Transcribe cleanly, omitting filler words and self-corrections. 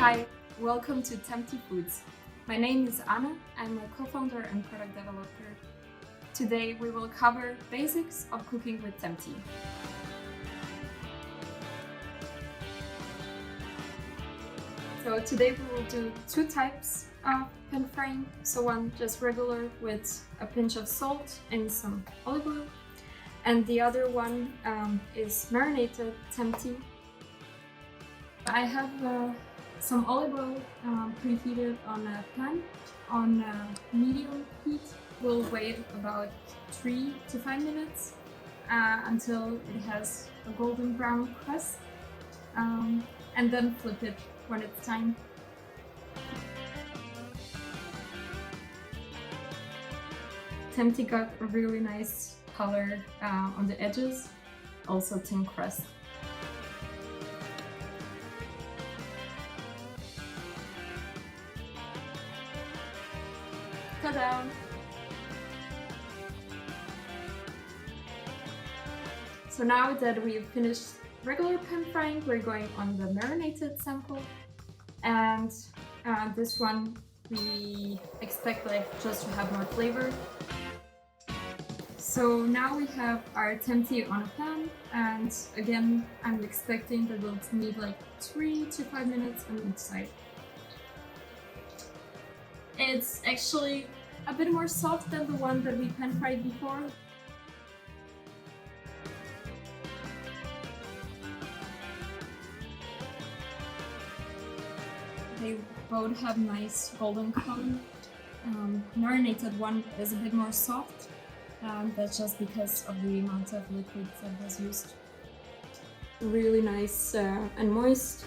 Hi, welcome to Tempty Foods. My name is Anna, I'm a co-founder and product developer. Today we will cover basics of cooking with Tempty. So today we will do two types of pan frying. So one just regular with a pinch of salt and some olive oil. And the other one is marinated Tempty. I have some olive oil preheated on a pan on medium heat. We'll wait about 3 to 5 minutes until it has a golden brown crust, and then flip it when it's time. Tempty got a really nice color on the edges, also thin crust. Ta-da! So now that we've finished regular pan frying, we're going on the marinated sample, and this one we expect just to have more flavor. So now we have our Tempty on a pan, and again I'm expecting that we'll need 3 to 5 minutes on each side. It's actually a bit more soft than the one that we pan fried before. They both have nice golden color. Marinated one is a bit more soft. That's just because of the amount of liquid that was used. Really nice and moist.